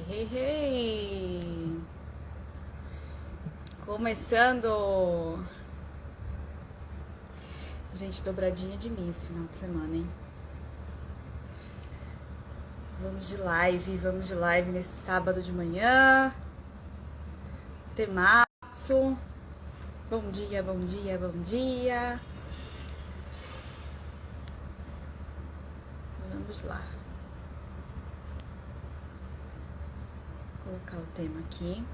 Hey, hey. Começando. Gente, dobradinha de mim esse final de semana, hein? Vamos de live nesse sábado de manhã. Temaço. Bom dia, bom dia, bom dia. Vamos lá. Vou colocar o tema aqui.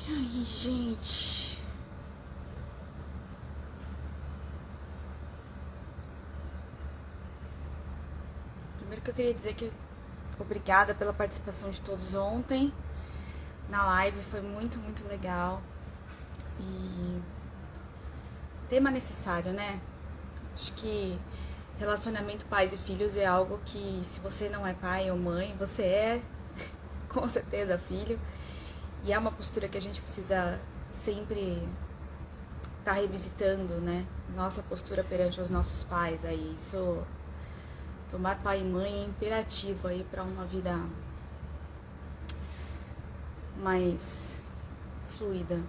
E aí, gente? Primeiro que eu queria dizer que obrigada pela participação de todos ontem na live, foi muito, muito legal. E tema necessário, né? Acho que relacionamento pais e filhos é algo que, se você não é pai ou mãe, você é com certeza filho. E é uma postura que a gente precisa sempre estar revisitando, né? Nossa postura perante os nossos pais. Aí, isso, tomar pai e mãe é imperativo aí para uma vida mais fluida.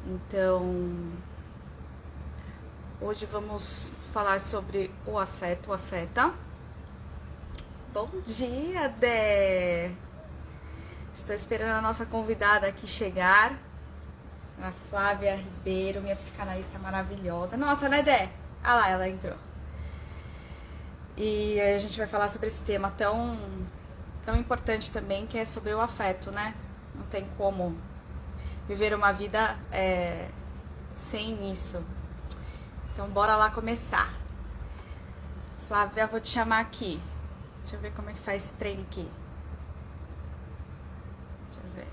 Então, hoje vamos falar sobre o afeto, o afeta. Bom dia, Dé! Estou esperando a nossa convidada aqui chegar, a Flávia Ribeiro, minha psicanalista maravilhosa. Nossa, né, Dé? Ah lá, ela entrou. E a gente vai falar sobre esse tema tão importante também, que é sobre o afeto, né? Não tem como viver uma vida sem isso. Então, bora lá começar. Flávia, vou te chamar aqui. Deixa eu ver como é que faz esse trem aqui. Deixa eu ver.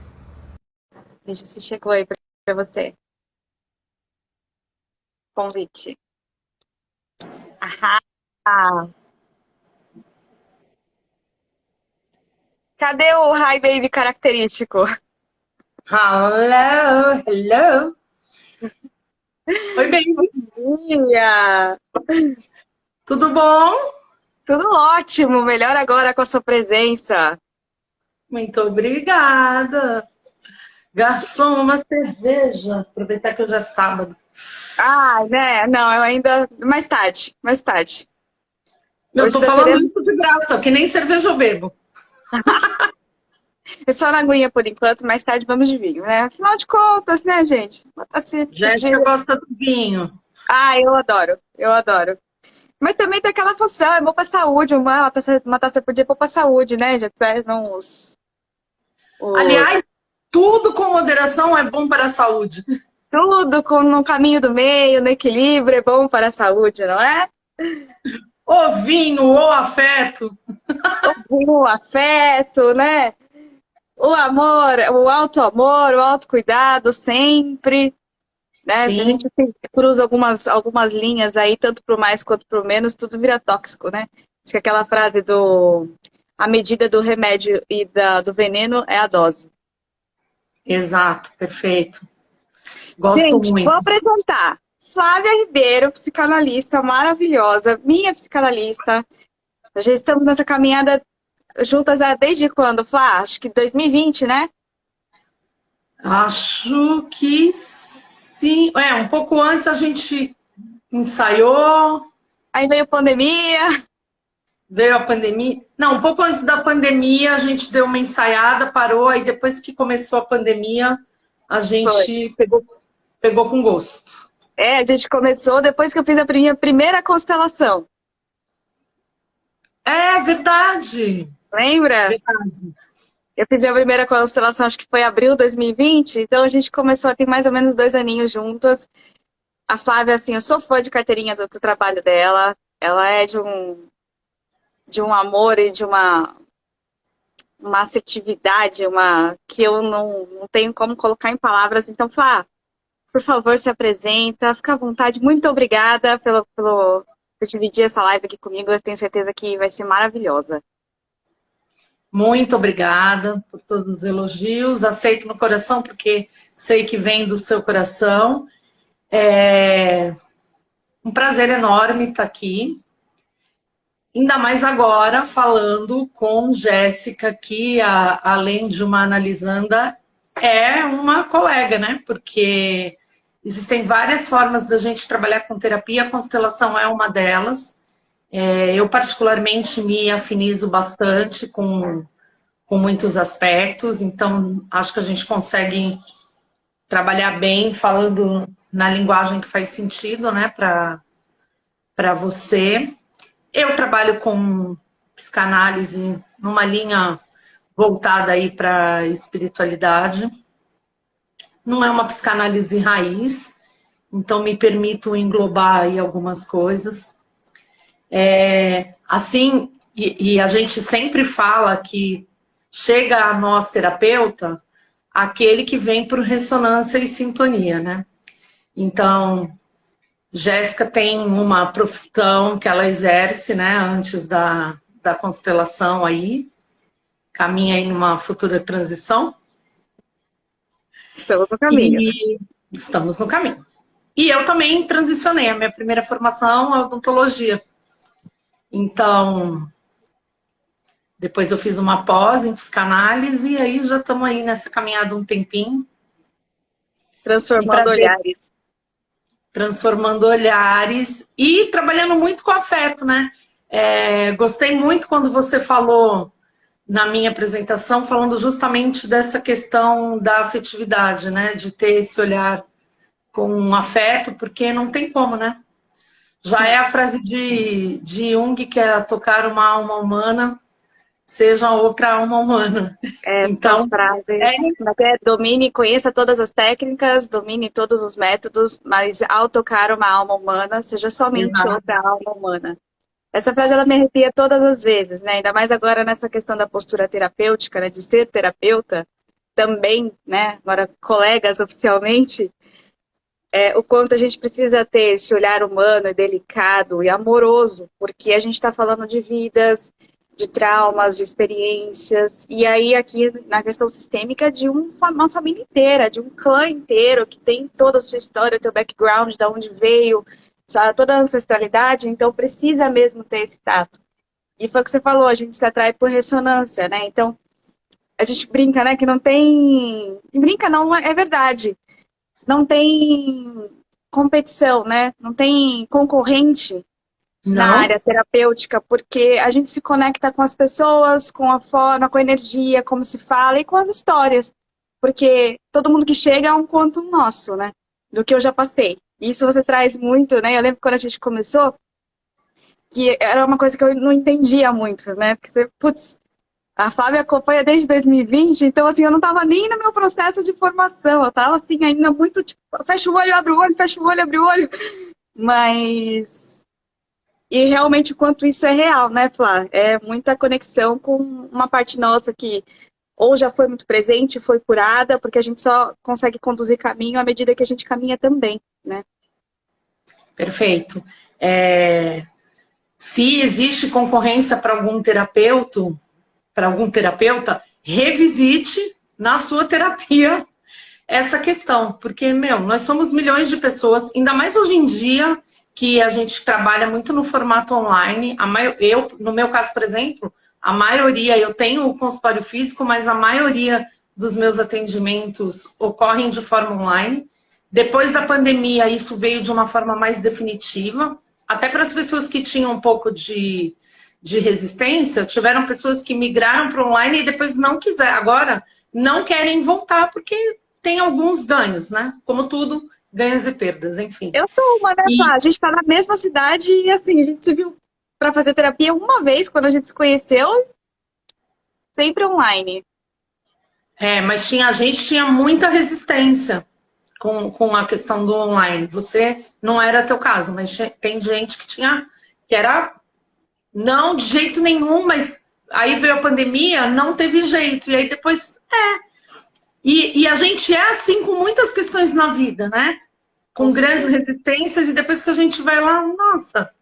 Veja se chegou aí pra você. Convite. Ah, cadê o Hi Baby característico? Hello, hello. Oi, baby. Dia! Tudo bom? Tudo ótimo, melhor agora com a sua presença. Muito obrigada. Garçom, uma cerveja. Aproveitar que hoje é sábado. Ah, né? Não, eu ainda. Mais tarde, mais tarde. Eu Hoje tô tá falando querendo. isso de graça, que nem cerveja eu bebo. É só na aguinha por enquanto, mais tarde vamos de vinho, né? Afinal de contas, né, gente? Botar-se de. Jéssica gosta do vinho. Ah, eu adoro, eu adoro. Mas também tem aquela função, é bom pra saúde, uma taça por dia é bom pra saúde, né? Já fizeram os Aliás, tudo com moderação é bom para a saúde. tudo no caminho do meio, no equilíbrio, é bom para a saúde, não é? O vinho, o afeto. O afeto, né? O amor, o auto-amor, o autocuidado sempre, né? Se a Sim, gente cruza algumas linhas aí, tanto pro mais quanto pro menos, tudo vira tóxico, né? Diz que aquela frase a medida do remédio e do veneno é a dose. exato, perfeito. Gosto Gente, vou muito. apresentar. Flávia Ribeiro, psicanalista maravilhosa, minha psicanalista. Já estamos nessa caminhada juntas desde quando, Flá? Acho que 2020, né? Acho que sim. Um pouco antes a gente ensaiou. Aí veio pandemia. Veio a pandemia. Não, um pouco antes da pandemia, a gente deu uma ensaiada, parou, aí depois que começou a pandemia, a Foi. gente pegou com gosto. É, a gente começou depois que eu fiz a minha primeira constelação. É verdade. Lembra? Verdade. Eu fiz a primeira constelação, acho que foi abril de 2020. Então a gente começou a ter mais ou menos 2 aninhos juntas. A Flávia, assim, eu sou fã de carteirinha do trabalho dela. Ela é de um amor e de uma assertividade, que eu não tenho como colocar em palavras. Então, Flá, por favor, se apresenta, fica à vontade. Muito obrigada por dividir essa live aqui comigo. Eu tenho certeza que vai ser maravilhosa. Muito obrigada por todos os elogios. Aceito no coração, porque sei que vem do seu coração. É um prazer enorme estar aqui. Ainda mais agora falando com Jéssica, que além de uma analisanda, é uma colega, né? Porque existem várias formas da gente trabalhar com terapia, a constelação é uma delas. Eu particularmente me afinizo bastante com muitos aspectos, então acho que a gente consegue trabalhar bem falando na linguagem que faz sentido, né, para você. Eu trabalho com psicanálise numa linha voltada aí para espiritualidade. Não é uma psicanálise raiz, então me permito englobar aí algumas coisas. Assim, e a gente sempre fala que chega a nós, terapeuta, aquele que vem por ressonância e sintonia, né? Então, Jéssica tem uma profissão que ela exerce, né, antes da constelação aí, caminha aí numa futura transição. Estamos no caminho. E estamos no caminho. E eu também transicionei, a minha primeira formação é odontologia. Então, depois eu fiz uma pós em psicanálise e aí já estamos aí nessa caminhada um tempinho. Transformando olhares. Transformando olhares e trabalhando muito com afeto, né? Gostei muito quando você falou na minha apresentação, falando justamente dessa questão da afetividade, né? De ter esse olhar com afeto, porque não tem como, né? Já é a frase de Jung, que é tocar uma alma humana, seja outra alma humana. Então, frase domine e conheça todas as técnicas, domine todos os métodos, mas ao tocar uma alma humana, seja somente outra alma humana. Essa frase ela me arrepia todas as vezes, né? Ainda mais agora nessa questão da postura terapêutica, né? De ser terapeuta também, né? Agora colegas oficialmente, o quanto a gente precisa ter esse olhar humano e delicado e amoroso, porque a gente está falando de vidas, de traumas, de experiências, e aí aqui na questão sistêmica de uma família inteira, de um clã inteiro, que tem toda a sua história, teu background, de onde veio, sabe, toda a ancestralidade, então precisa mesmo ter esse tato. E foi o que você falou, a gente se atrai por ressonância, né? Então, a gente brinca, né, que não tem... Brinca não, é verdade. Não tem competição, né? Não tem concorrente na área terapêutica, porque a gente se conecta com as pessoas, com a forma, com a energia, como se fala, e com as histórias. Porque todo mundo que chega é um conto nosso, né? Do que eu já passei. Isso você traz muito, né? Eu lembro quando a gente começou, que era uma coisa que eu não entendia muito, né? Porque você, putz, a Flávia acompanha desde 2020, então assim, eu não estava nem no meu processo de formação, eu estava assim, ainda muito tipo, fecha o olho, abre o olho, fecha o olho, abre o olho. Mas... E realmente o quanto isso é real, né, Flá? É muita conexão com uma parte nossa que ou já foi muito presente, foi curada, porque a gente só consegue conduzir caminho à medida que a gente caminha também, né? Perfeito. Se existe concorrência para algum terapeuta, revisite na sua terapia essa questão, porque, nós somos milhões de pessoas, ainda mais hoje em dia, que a gente trabalha muito no formato online. No meu caso, por exemplo, a maioria, eu tenho o consultório físico, mas a maioria dos meus atendimentos ocorrem de forma online. Depois da pandemia, isso veio de uma forma mais definitiva. Até para as pessoas que tinham um pouco de resistência, tiveram pessoas que migraram para online e depois agora não querem voltar, porque tem alguns ganhos, né? Como tudo, ganhos e perdas, enfim. Eu sou uma, né, Flá? A gente está na mesma cidade e, assim, a gente se viu para fazer terapia uma vez, quando a gente se conheceu, sempre online. Mas tinha muita resistência com a questão do online. Você não era teu caso, mas tem gente que era não de jeito nenhum, mas aí veio a pandemia, não teve jeito, e aí depois E a gente é assim com muitas questões na vida, né? Com grandes resistências, e depois que a gente vai lá, nossa.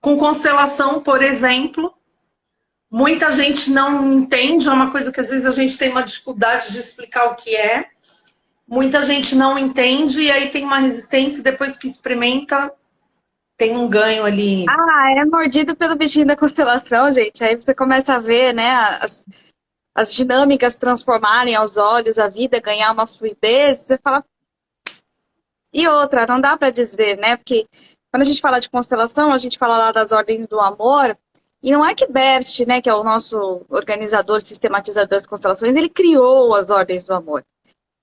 Com constelação, por exemplo, muita gente não entende, é uma coisa que às vezes a gente tem uma dificuldade de explicar o que é. muita gente não entende e aí tem uma resistência e depois que experimenta, tem um ganho ali. Ah, é mordido pelo bichinho da constelação, gente. Aí você começa a ver, né, as dinâmicas transformarem aos olhos, a vida ganhar uma fluidez. Você fala. E outra, não dá para desver, né? Porque quando a gente fala de constelação, a gente fala lá das ordens do amor. E não é que Bert, né, que é o nosso organizador, sistematizador das constelações, ele criou as ordens do amor.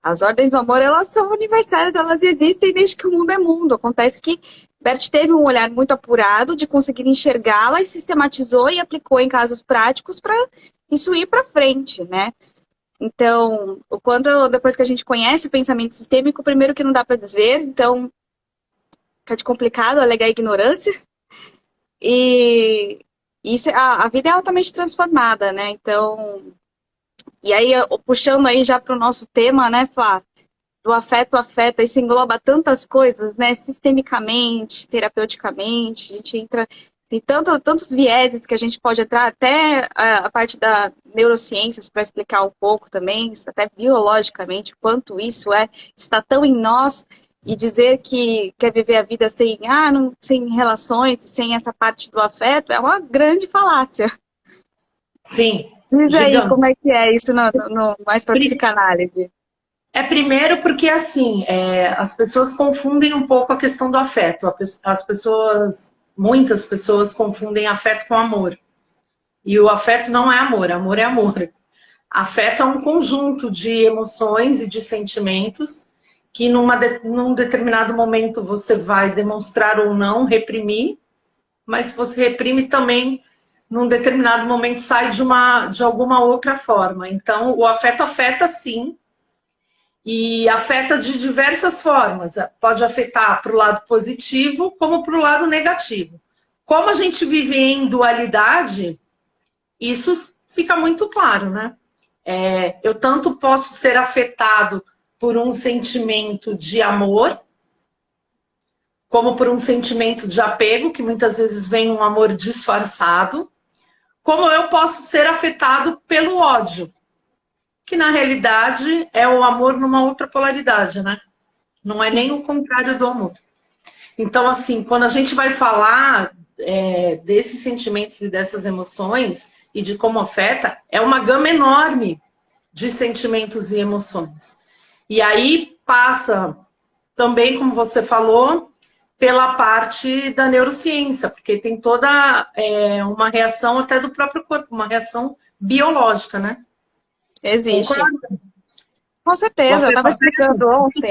As ordens do amor, elas são universais, elas existem desde que o mundo é mundo. Acontece que Bert teve um olhar muito apurado de conseguir enxergá-la e sistematizou e aplicou em casos práticos para isso ir para frente, né? Então, depois que a gente conhece o pensamento sistêmico, primeiro que não dá para desver, então fica de complicado alegar ignorância. E isso, a vida é altamente transformada, né? Então, e aí, puxando aí já para o nosso tema, né, Flá? Do afeto afeta, isso engloba tantas coisas, né? Sistemicamente, terapeuticamente, a gente entra. Tem tantos vieses que a gente pode entrar, até a parte da neurociências, para explicar um pouco também, até biologicamente, o quanto isso está tão em nós, e dizer que quer viver a vida sem relações, sem essa parte do afeto, é uma grande falácia. Sim, Diz aí gigante. como é que é isso mais para psicanálise. Primeiro porque, assim, as pessoas confundem um pouco a questão do afeto. Muitas pessoas confundem afeto com amor. E o afeto não é amor é amor. Afeto é um conjunto de emoções e de sentimentos que num determinado momento você vai demonstrar ou não, reprimir, mas se você reprime também, num determinado momento sai de alguma outra forma. Então, o afeto afeta sim, e afeta de diversas formas. Pode afetar para o lado positivo, como para o lado negativo. Como a gente vive em dualidade, isso fica muito claro, né? Eu tanto posso ser afetado por um sentimento de amor, como por um sentimento de apego, que muitas vezes vem um amor disfarçado, como eu posso ser afetado pelo ódio, que na realidade é o amor numa outra polaridade, né? Não é nem o contrário do amor. Então, assim, quando a gente vai falar desses sentimentos e dessas emoções e de como afeta, é uma gama enorme de sentimentos e emoções. E aí passa também, como você falou, pela parte da neurociência, porque tem toda uma reação até do próprio corpo, uma reação biológica, né? Existe. Concorda? Com certeza, Você eu estava explicando ontem.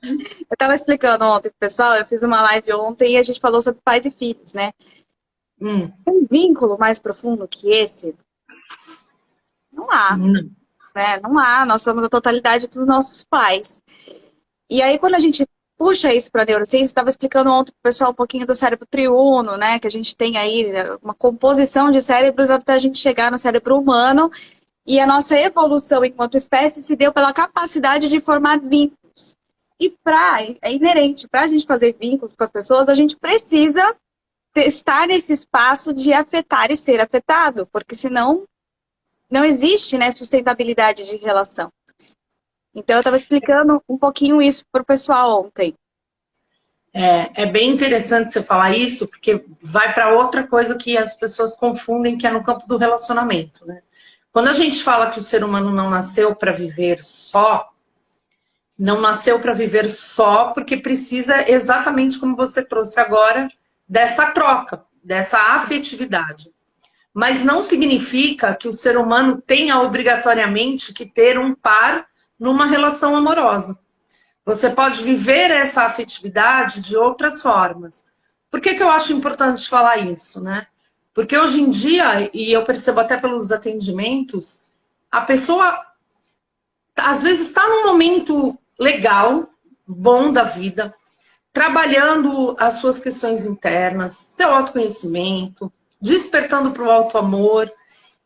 Eu estava explicando ontem pro pessoal, eu fiz uma live ontem e a gente falou sobre pais e filhos, né? Um vínculo mais profundo que esse, não há, né? Não há, nós somos a totalidade dos nossos pais. E aí, quando a gente puxa isso para a neurociência, estava explicando ontem pro pessoal um pouquinho do cérebro triuno, né? Que a gente tem aí uma composição de cérebros até a gente chegar no cérebro humano. E a nossa evolução enquanto espécie se deu pela capacidade de formar vínculos. E é inerente, para a gente fazer vínculos com as pessoas, a gente precisa estar nesse espaço de afetar e ser afetado, porque senão não existe, né, sustentabilidade de relação. Então eu estava explicando um pouquinho isso para o pessoal ontem. É bem interessante você falar isso, porque vai para outra coisa que as pessoas confundem, que é no campo do relacionamento, né? Quando a gente fala que o ser humano não nasceu para viver só, não nasceu para viver só porque precisa, exatamente como você trouxe agora, dessa troca, dessa afetividade. Mas não significa que o ser humano tenha obrigatoriamente que ter um par numa relação amorosa. Você pode viver essa afetividade de outras formas. Por que eu acho importante falar isso, né? Porque hoje em dia, e eu percebo até pelos atendimentos, a pessoa às vezes está num momento legal, bom da vida, trabalhando as suas questões internas, seu autoconhecimento, despertando para o auto-amor,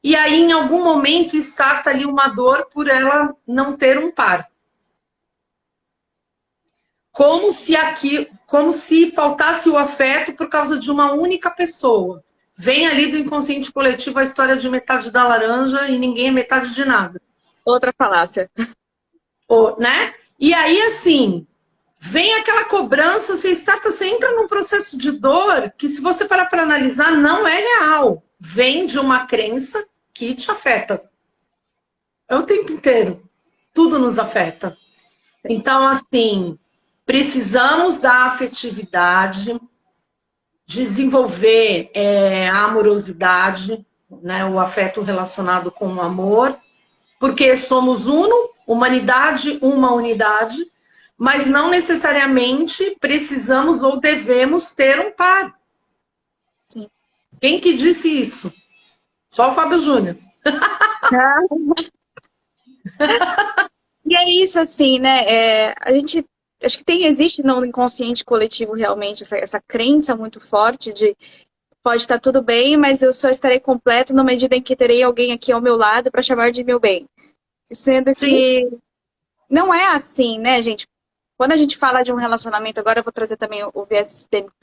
e aí em algum momento escata ali uma dor por ela não ter um par. Como se faltasse o afeto por causa de uma única pessoa. Vem ali do inconsciente coletivo a história de metade da laranja e ninguém é metade de nada. Outra falácia. né? E aí, assim, vem aquela cobrança, você entra num processo de dor que, se você parar para analisar, não é real. Vem de uma crença que te afeta. É o tempo inteiro. Tudo nos afeta. Então, assim, precisamos da afetividade, desenvolver a amorosidade, né, o afeto relacionado com o amor, porque somos uno, humanidade, uma unidade, mas não necessariamente precisamos ou devemos ter um par. Sim. Quem que disse isso? Só o Fábio Júnior. E é isso, assim, né? A gente acho que existe no inconsciente coletivo realmente essa crença muito forte de pode estar tudo bem, mas eu só estarei completo na medida em que terei alguém aqui ao meu lado para chamar de meu bem. Sendo que não é assim, né, gente? Quando a gente fala de um relacionamento, agora eu vou trazer também o viés sistêmico.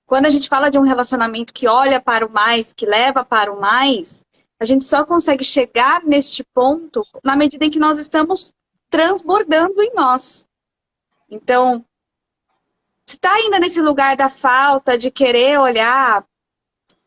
Quando a gente fala de um relacionamento que olha para o mais, que leva para o mais, a gente só consegue chegar neste ponto na medida em que nós estamos transbordando em nós. Então, se está ainda nesse lugar da falta, de querer olhar,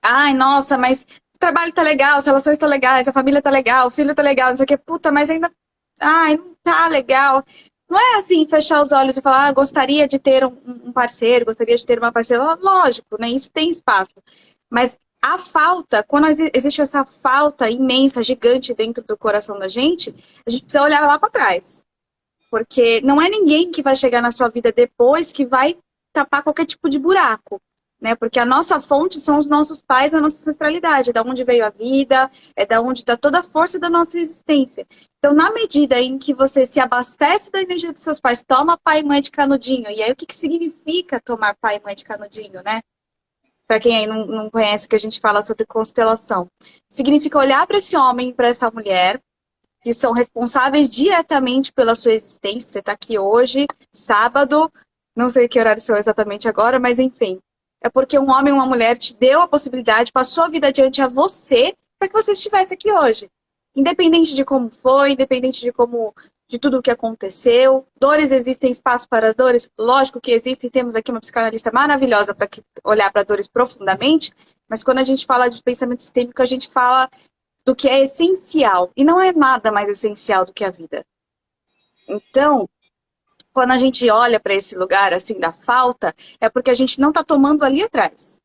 ai, nossa, mas o trabalho tá legal, as relações estão legais, a família tá legal, o filho tá legal, não sei o que, puta, mas ainda, ai, não tá legal. Não é assim, fechar os olhos e falar, gostaria de ter um parceiro, gostaria de ter uma parceira. Lógico, né? Isso tem espaço. Mas a falta, quando existe essa falta imensa, gigante dentro do coração da gente, a gente precisa olhar lá para trás. Porque não é ninguém que vai chegar na sua vida depois que vai tapar qualquer tipo de buraco, né? Porque a nossa fonte são os nossos pais, a nossa ancestralidade, é da onde veio a vida, é da onde está toda a força da nossa existência. Então, na medida em que você se abastece da energia dos seus pais, toma pai e mãe de canudinho. E aí, o que significa tomar pai e mãe de canudinho, né? Para quem aí não conhece o que a gente fala sobre constelação. Significa olhar para esse homem, para essa mulher, que são responsáveis diretamente pela sua existência. Você está aqui hoje, sábado, não sei que horário são exatamente agora, mas enfim. É porque um homem ou uma mulher te deu a possibilidade, passou a vida adiante a você, para que você estivesse aqui hoje. Independente de como foi, independente de tudo o que aconteceu. Dores existem, espaço para as dores? Lógico que existem, temos aqui uma psicanalista maravilhosa para olhar para dores profundamente, mas quando a gente fala de pensamento sistêmico, a gente fala do que é essencial. E não é nada mais essencial do que a vida. Então, quando a gente olha para esse lugar assim da falta, é porque a gente não está tomando ali atrás,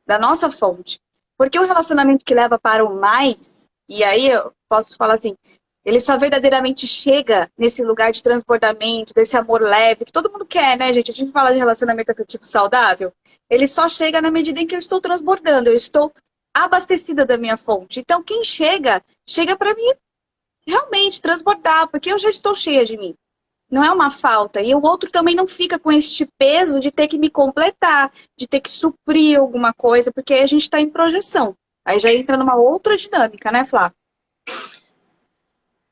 da nossa fonte. Porque o relacionamento que leva para o mais, e aí eu posso falar assim, ele só verdadeiramente chega nesse lugar de transbordamento, desse amor leve, que todo mundo quer, né, gente? A gente fala de relacionamento afetivo saudável. Ele só chega na medida em que eu estou transbordando, eu estou abastecida da minha fonte. Então, quem chega para mim realmente transbordar, porque eu já estou cheia de mim. Não é uma falta. E o outro também não fica com este peso de ter que me completar, de ter que suprir alguma coisa, porque aí a gente está em projeção. Aí já entra numa outra dinâmica, né, Flá?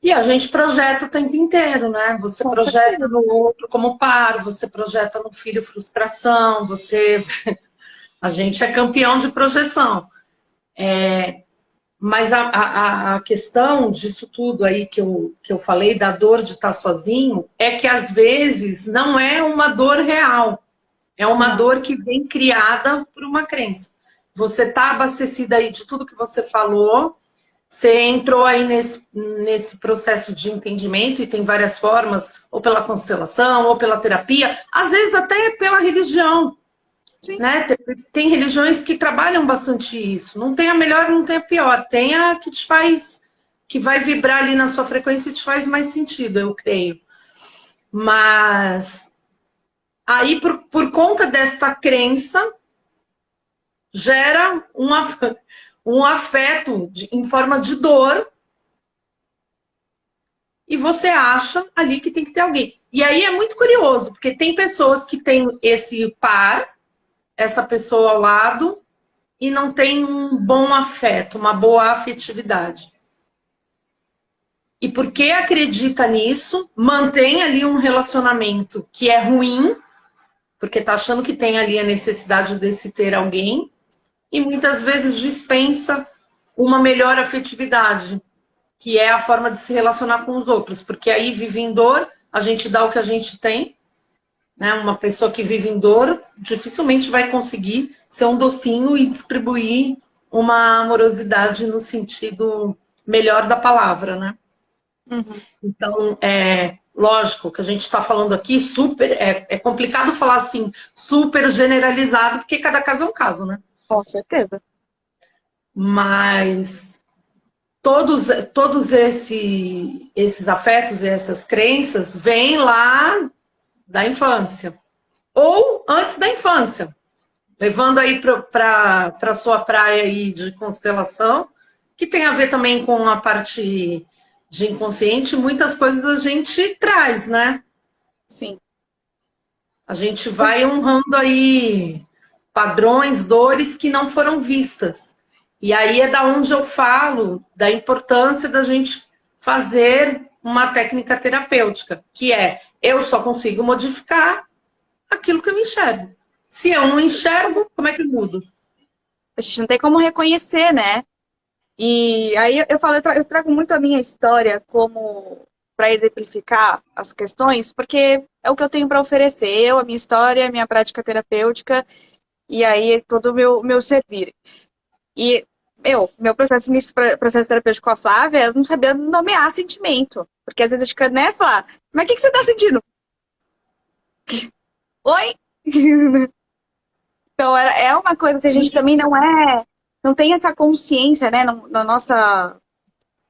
E a gente projeta o tempo inteiro, né? Você projeta no outro como par, você projeta no filho frustração, a gente é campeão de projeção. Mas a questão disso tudo aí que eu falei, da dor de estar sozinho, é que às vezes não é uma dor real. É uma dor que vem criada por uma crença. Você está abastecida aí de tudo que você falou, você entrou aí nesse processo de entendimento, e tem várias formas, ou pela constelação, ou pela terapia, às vezes até pela religião. Né? Tem religiões que trabalham bastante isso. Não tem a melhor, não tem a pior. Tem a que te faz, que vai vibrar ali na sua frequência e te faz mais sentido, eu creio. Mas aí, por conta desta crença, gera um afeto em forma de dor, e você acha ali que tem que ter alguém. E aí é muito curioso, porque tem pessoas que têm esse par, essa pessoa ao lado, e não tem um bom afeto, uma boa afetividade. E porque acredita nisso, mantém ali um relacionamento que é ruim, porque tá achando que tem ali a necessidade desse ter alguém, e muitas vezes dispensa uma melhor afetividade, que é a forma de se relacionar com os outros, porque aí vive em dor, a gente dá o que a gente tem, né? Uma pessoa que vive em dor dificilmente vai conseguir ser um docinho e distribuir uma amorosidade no sentido melhor da palavra, né? Uhum. Então, lógico que a gente está falando aqui super, é complicado falar assim, super generalizado, porque cada caso é um caso, né? Com certeza. Mas todos esses afetos e essas crenças vêm lá da infância. Ou antes da infância. Levando aí para a sua praia aí de constelação, que tem a ver também com a parte de inconsciente, muitas coisas a gente traz, né? Sim. A gente vai honrando aí padrões, dores que não foram vistas. E aí é da onde eu falo da importância da gente fazer uma técnica terapêutica, que é eu só consigo modificar aquilo que eu enxergo. Se eu não enxergo, como é que eu mudo? A gente não tem como reconhecer, né? E aí eu falo, eu trago muito a minha história como para exemplificar as questões, porque é o que eu tenho para oferecer, eu, a minha história, a minha prática terapêutica e aí todo o meu servir. E meu processo terapêutico com a Flávia, eu não sabia nomear sentimento, porque às vezes a gente fica, né, Flá, mas o que você tá sentindo? Oi? Então é uma coisa, se a gente também não tem essa consciência, né, na nossa,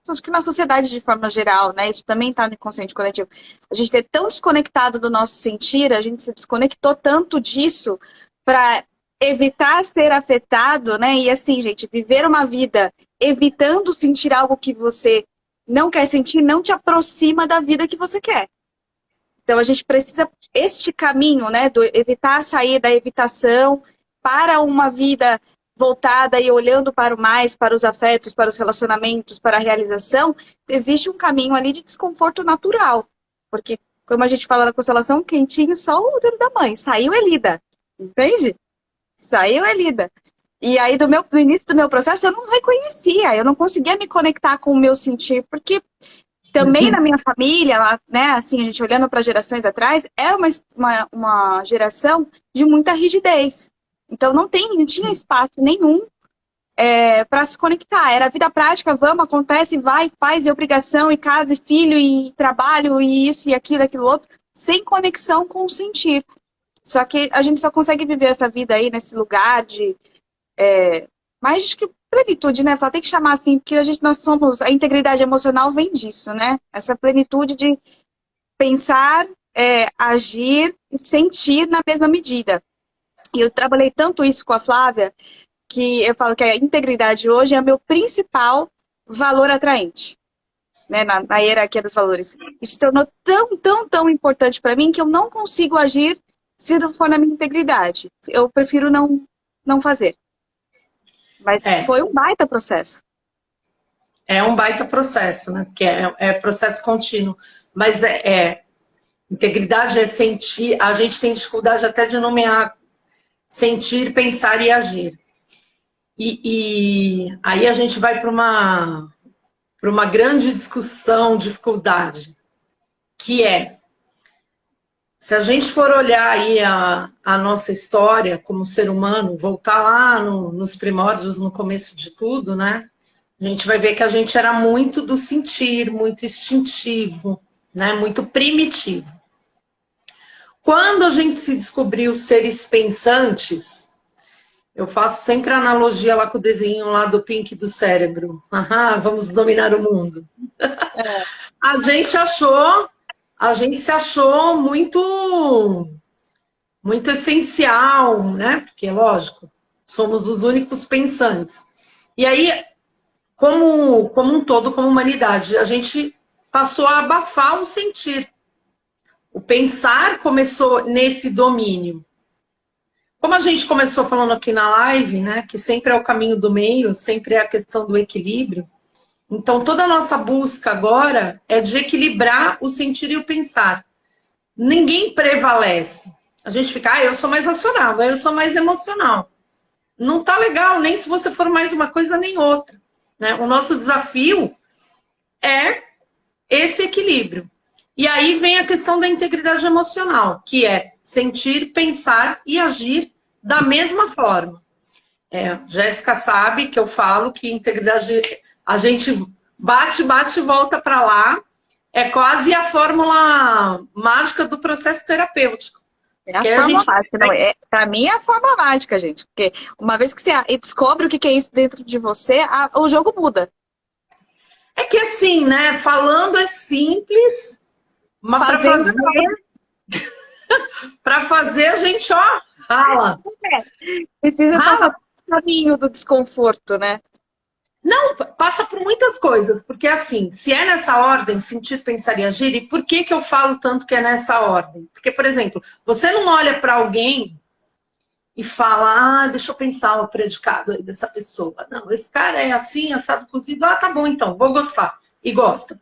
acho que na sociedade de forma geral, né? Isso também está no inconsciente coletivo. A gente é tão desconectado do nosso sentir, a gente se desconectou tanto disso para evitar ser afetado, né? E assim, gente, viver uma vida evitando sentir algo que você não quer sentir, não te aproxima da vida que você quer. Então a gente precisa este caminho, né, do evitar sair da evitação para uma vida voltada e olhando para o mais, para os afetos, para os relacionamentos, para a realização, existe um caminho ali de desconforto natural. Porque, como a gente fala na constelação, quentinho só o dedo da mãe. Saiu é lida. Entende? Saiu é lida. E aí, do início do meu processo, eu não reconhecia, eu não conseguia me conectar com o meu sentir, porque também na minha família, lá, né, assim, a gente olhando para gerações atrás, era uma geração de muita rigidez. Então não tinha espaço nenhum para se conectar. Era a vida prática, vamos, acontece, vai, faz, e obrigação, e casa, e filho, e trabalho, e isso, e aquilo outro, sem conexão com o sentir. Só que a gente só consegue viver essa vida aí nesse lugar de mais de plenitude, né? Tem que chamar assim, porque nós somos, a integridade emocional vem disso, né? Essa plenitude de pensar, agir e sentir na mesma medida. E eu trabalhei tanto isso com a Flávia, que eu falo que a integridade hoje é o meu principal valor atraente, né, na hierarquia dos valores. Isso se tornou tão, tão, tão importante para mim que eu não consigo agir se não for na minha integridade. Eu prefiro não fazer. Mas foi um baita processo. É um baita processo, né? Porque é processo contínuo. Mas integridade é sentir, a gente tem dificuldade até de nomear sentir, pensar e agir. E aí a gente vai para uma grande discussão, dificuldade, que se a gente for olhar aí a nossa história como ser humano, voltar lá nos primórdios, no começo de tudo, né? A gente vai ver que a gente era muito do sentir, muito instintivo, né? Muito primitivo. Quando a gente se descobriu seres pensantes, eu faço sempre a analogia lá com o desenho lá do Pink do cérebro. Vamos dominar o mundo. A gente se achou muito essencial, né? Porque, lógico, somos os únicos pensantes. E aí, como um todo, como humanidade, a gente passou a abafar o sentir. O pensar começou nesse domínio. Como a gente começou falando aqui na live, né, que sempre é o caminho do meio, sempre é a questão do equilíbrio. Então, toda a nossa busca agora é de equilibrar o sentir e o pensar. Ninguém prevalece. A gente fica, eu sou mais racional, eu sou mais emocional. Não tá legal, nem se você for mais uma coisa nem outra, né? O nosso desafio é esse equilíbrio. E aí vem a questão da integridade emocional, que é sentir, pensar e agir da mesma forma. Jéssica sabe que eu falo que integridade, a gente bate, bate e volta para lá. É quase a fórmula mágica do processo terapêutico. É a forma mágica, não é? Para mim é a forma mágica, gente. Porque uma vez que você descobre o que é isso dentro de você, o jogo muda. É que assim, né? Falando é simples, mas para fazer a gente, ó, rala. Precisa passar pelo caminho do desconforto, né? Não, passa por muitas coisas, porque assim, se é nessa ordem, sentir, pensar e agir, e por que eu falo tanto que é nessa ordem? Porque, por exemplo, você não olha para alguém e fala, deixa eu pensar o predicado aí dessa pessoa. Não, esse cara é assim, assado, cozido, tá bom então, vou gostar. E gosta.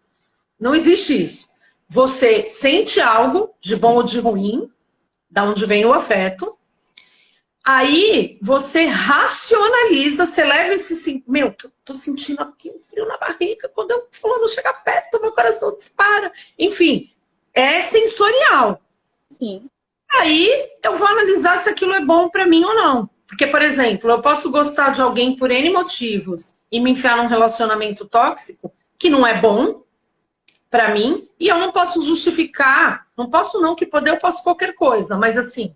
Não existe isso. Você sente algo, de bom ou de ruim, da onde vem o afeto, aí você racionaliza, você leva esse... Meu, que eu tô sentindo aqui um frio na barriga, quando eu fulano chega perto, meu coração dispara. Enfim, é sensorial. Sim. Aí eu vou analisar se aquilo é bom pra mim ou não. Porque, por exemplo, eu posso gostar de alguém por N motivos e me enfiar num relacionamento tóxico que não é bom pra mim, e eu não posso justificar, não posso não, que poder eu posso qualquer coisa, mas assim,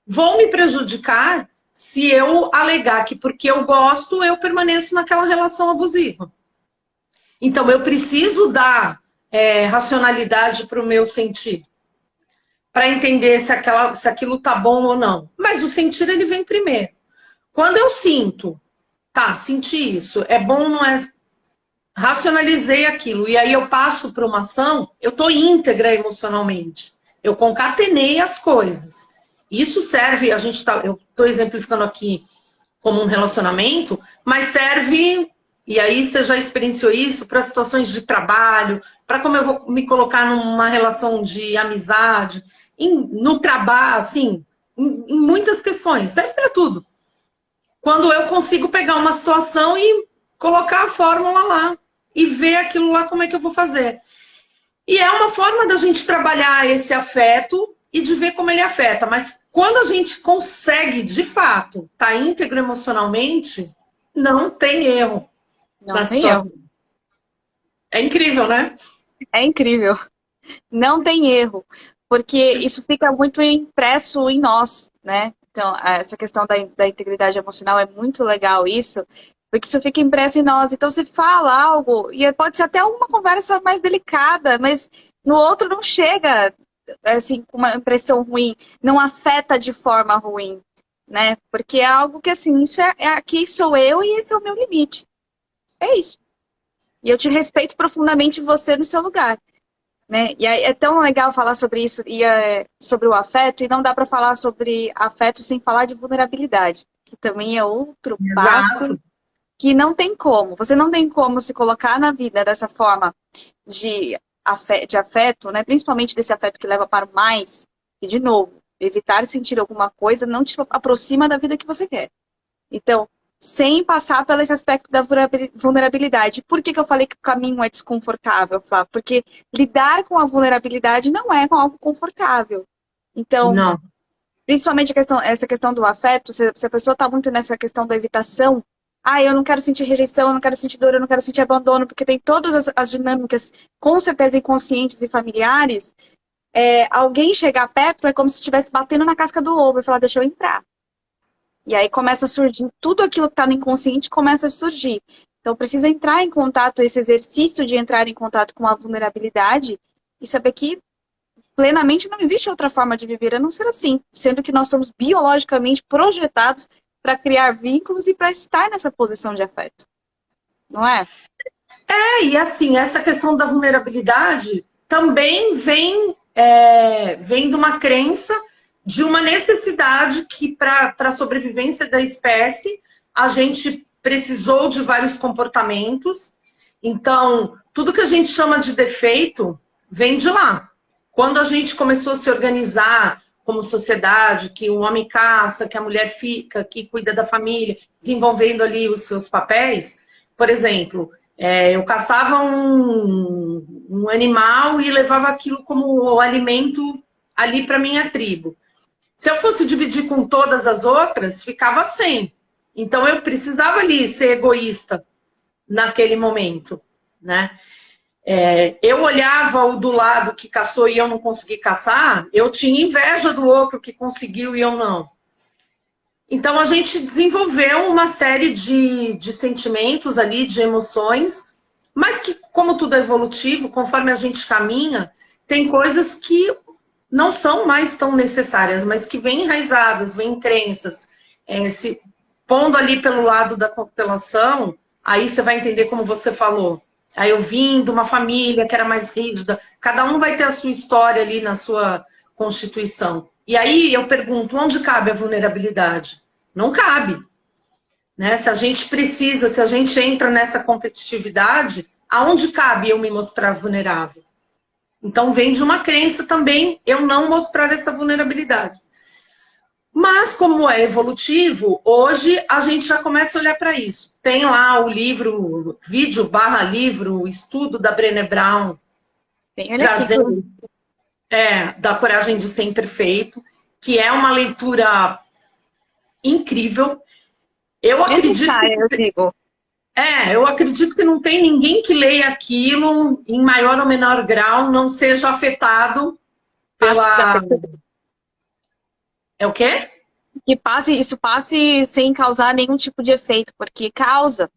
vão me prejudicar se eu alegar que porque eu gosto, eu permaneço naquela relação abusiva. Então, eu preciso dar racionalidade para o meu sentir, para entender se aquilo tá bom ou não. Mas o sentir, ele vem primeiro. Quando eu sinto, senti isso, é bom, não é? Racionalizei aquilo, e aí eu passo para uma ação, eu tô íntegra emocionalmente. Eu concatenei as coisas. Isso serve, eu estou exemplificando aqui como um relacionamento, mas serve, e aí você já experienciou isso, para situações de trabalho, para como eu vou me colocar numa relação de amizade, no trabalho, assim, em muitas questões, serve para tudo. Quando eu consigo pegar uma situação e colocar a fórmula lá, e ver aquilo lá como é que eu vou fazer. E é uma forma da gente trabalhar esse afeto e de ver como ele afeta. Mas quando a gente consegue, de fato, estar íntegro emocionalmente, não tem erro. Não tem erro. É incrível, né? É incrível. Não tem erro. Porque isso fica muito impresso em nós, né? Então, essa questão da integridade emocional é muito legal isso, porque isso fica impresso em nós. Então, você fala algo, e pode ser até uma conversa mais delicada, mas no outro não chega, assim, com uma impressão ruim, não afeta de forma ruim, né? Porque é algo que, assim, isso aqui sou eu e esse é o meu limite. É isso. E eu te respeito profundamente você no seu lugar, né? E é tão legal falar sobre isso, sobre o afeto, e não dá para falar sobre afeto sem falar de vulnerabilidade, que também é outro passo que não tem como. Você não tem como se colocar na vida dessa forma de afeto, né? Principalmente desse afeto que leva para o mais, e de novo, evitar sentir alguma coisa não te aproxima da vida que você quer. Então, sem passar pelo esse aspecto da vulnerabilidade. Por que eu falei que o caminho é desconfortável, Flávia? Porque lidar com a vulnerabilidade não é algo confortável. Então, não. Principalmente essa questão do afeto, se a pessoa está muito nessa questão da evitação, eu não quero sentir rejeição, eu não quero sentir dor, eu não quero sentir abandono, porque tem todas as dinâmicas, com certeza inconscientes e familiares. Alguém chegar perto é como se estivesse batendo na casca do ovo e falar, deixa eu entrar. E aí começa a surgir, tudo aquilo que está no inconsciente começa a surgir. Então precisa entrar em contato, esse exercício de entrar em contato com a vulnerabilidade e saber que plenamente não existe outra forma de viver a não ser assim, sendo que nós somos biologicamente projetados para criar vínculos e para estar nessa posição de afeto. Não é? E assim, essa questão da vulnerabilidade também vem de uma crença, de uma necessidade que para a sobrevivência da espécie a gente precisou de vários comportamentos. Então, tudo que a gente chama de defeito vem de lá. Quando a gente começou a se organizar como sociedade, que o homem caça, que a mulher fica, que cuida da família, desenvolvendo ali os seus papéis. Por exemplo, Eu caçava um animal e levava aquilo como alimento ali para minha tribo. Se eu fosse dividir com todas as outras, ficava 100. Então eu precisava ali ser egoísta naquele momento, né? Eu olhava o do lado que caçou e eu não consegui caçar, eu tinha inveja do outro que conseguiu e eu não. Então a gente desenvolveu uma série de sentimentos ali, de emoções, mas que, como tudo é evolutivo, conforme a gente caminha, tem coisas que não são mais tão necessárias, mas que vêm enraizadas, vêm crenças. Se pondo ali pelo lado da constelação, aí você vai entender como você falou. Aí eu vim de uma família que era mais rígida, cada um vai ter a sua história ali na sua constituição. E aí eu pergunto, onde cabe a vulnerabilidade? Não cabe. Né? Se a gente precisa, se a gente entra nessa competitividade, aonde cabe eu me mostrar vulnerável? Então vem de uma crença também eu não mostrar essa vulnerabilidade. Mas, como é evolutivo, hoje a gente já começa a olhar para isso. Tem lá o livro, vídeo/livro, estudo da Brené Brown, trazendo da Coragem de Ser Imperfeito, que é uma leitura incrível. Eu acredito que não tem ninguém que leia aquilo em maior ou menor grau, não seja afetado pela... É o quê? Que isso passe sem causar nenhum tipo de efeito, porque causa.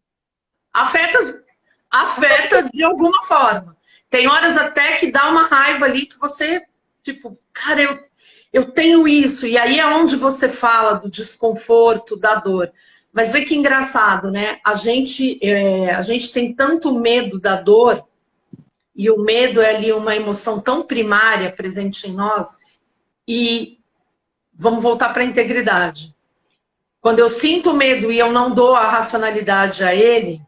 Afeta de alguma forma. Tem horas até que dá uma raiva ali que você, tipo, cara, eu tenho isso. E aí é onde você fala do desconforto, da dor. Mas vê que engraçado, né? A gente tem tanto medo da dor, e o medo é ali uma emoção tão primária presente em nós, e vamos voltar para a integridade. Quando eu sinto medo e eu não dou a racionalidade a ele,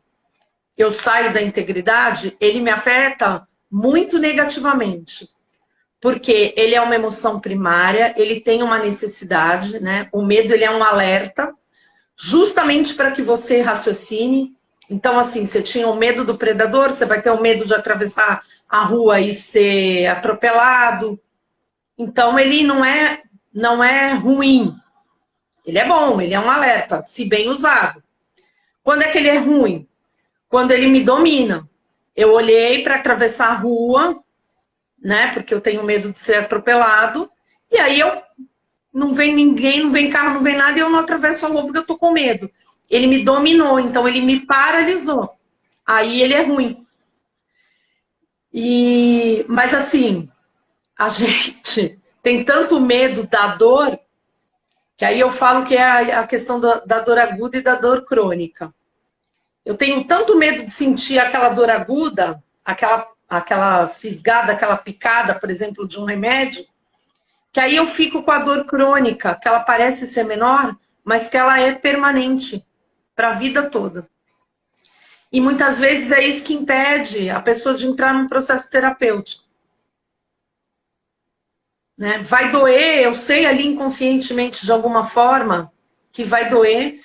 eu saio da integridade, ele me afeta muito negativamente. Porque ele é uma emoção primária, ele tem uma necessidade, né? O medo, ele é um alerta, justamente para que você raciocine. Então, assim, você tinha o medo do predador, você vai ter o medo de atravessar a rua e ser atropelado. Então, ele não é ruim. Ele é bom, ele é um alerta, se bem usado. Quando é que ele é ruim? Quando ele me domina. Eu olhei para atravessar a rua, né? Porque eu tenho medo de ser atropelado. E aí não vem ninguém, não vem carro, não vem nada, e eu não atravesso a rua porque eu tô com medo. Ele me dominou, então ele me paralisou. Aí ele é ruim. Mas assim, a gente tem tanto medo da dor, que aí eu falo que é a questão da dor aguda e da dor crônica. Eu tenho tanto medo de sentir aquela dor aguda, aquela fisgada, aquela picada, por exemplo, de um remédio, que aí eu fico com a dor crônica, que ela parece ser menor, mas que ela é permanente para a vida toda. E muitas vezes é isso que impede a pessoa de entrar num processo terapêutico. Né? Vai doer, eu sei ali inconscientemente de alguma forma que vai doer.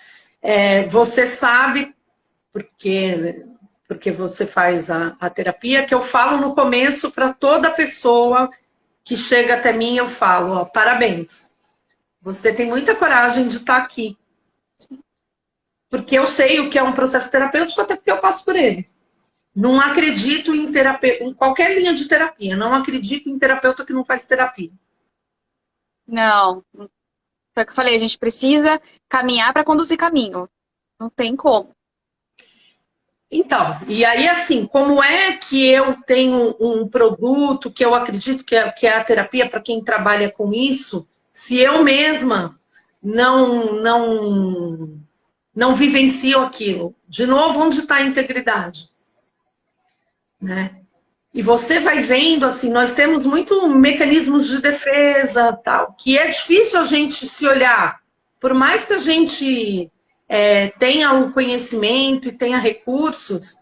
Você sabe, porque você faz a terapia, que eu falo no começo para toda pessoa que chega até mim, eu falo, ó, parabéns. Você tem muita coragem de estar aqui. Porque eu sei o que é um processo terapêutico, até porque eu passo por ele. Não acredito em qualquer linha de terapia. Não acredito em terapeuta que não faz terapia. Não. Foi o que eu falei, a gente precisa caminhar para conduzir caminho. Não tem como. Então, e aí assim, como é que eu tenho um produto que eu acredito que é a terapia para quem trabalha com isso, se eu mesma não vivencio aquilo? De novo, onde está a integridade? Né? E você vai vendo, assim, nós temos muitos mecanismos de defesa, tal, que é difícil a gente se olhar. Por mais que a gente tenha o conhecimento e tenha recursos,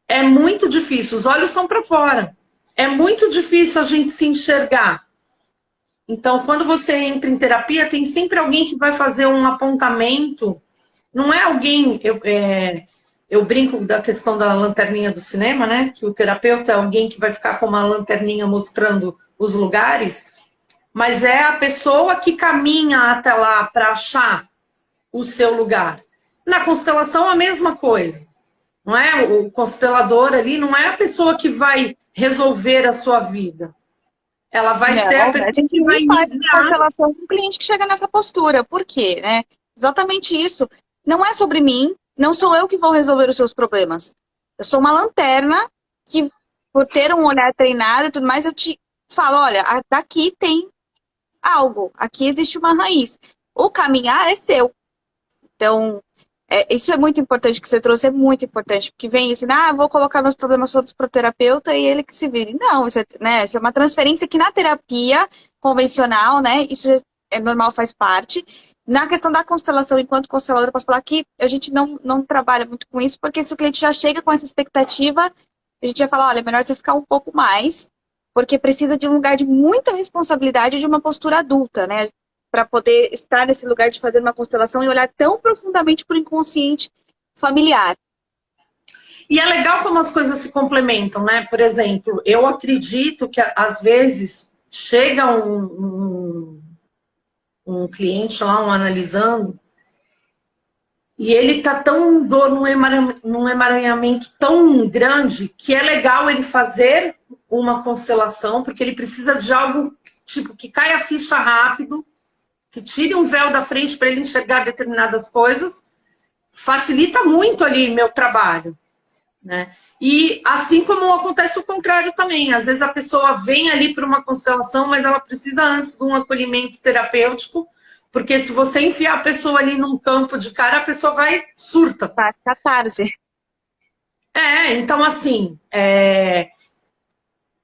é muito difícil. Os olhos são para fora. É muito difícil a gente se enxergar. Então, quando você entra em terapia, tem sempre alguém que vai fazer um apontamento. Não é alguém... Eu brinco da questão da lanterninha do cinema, né? Que o terapeuta é alguém que vai ficar com uma lanterninha mostrando os lugares, mas é a pessoa que caminha até lá para achar o seu lugar. Na constelação, a mesma coisa. Não é? O constelador ali não é a pessoa que vai resolver a sua vida. Ela vai ser a pessoa a gente que vai não faz iniciar. constelação com o cliente que chega nessa postura. Por quê, né? Exatamente isso. Não é sobre mim, não sou eu que vou resolver os seus problemas. Eu sou uma lanterna que, por ter um olhar treinado e tudo mais, eu te falo, olha, daqui tem algo, aqui existe uma raiz. O caminhar é seu. Então, isso é muito importante que você trouxe, é muito importante, porque vem isso, né? Vou colocar meus problemas todos para o terapeuta e ele que se vire. Não, isso né, isso é uma transferência que na terapia convencional, né? Isso é normal, faz parte. Na questão da constelação, enquanto consteladora, eu posso falar que a gente não trabalha muito com isso, porque se o cliente já chega com essa expectativa, a gente já fala, olha, é melhor você ficar um pouco mais, porque precisa de um lugar de muita responsabilidade de uma postura adulta, né? Para poder estar nesse lugar de fazer uma constelação e olhar tão profundamente para o inconsciente familiar. E é legal como as coisas se complementam, né? Por exemplo, eu acredito que às vezes chega um cliente lá, um analisando, e ele tá tão dor num emaranhamento tão grande que é legal ele fazer uma constelação, porque ele precisa de algo tipo que caia a ficha rápido, que tire um véu da frente para ele enxergar determinadas coisas, facilita muito ali meu trabalho, né? E assim como acontece o contrário também, às vezes a pessoa vem ali para uma constelação, mas ela precisa antes de um acolhimento terapêutico, porque se você enfiar a pessoa ali num campo de cara, a pessoa vai surta. Catarse. Então assim,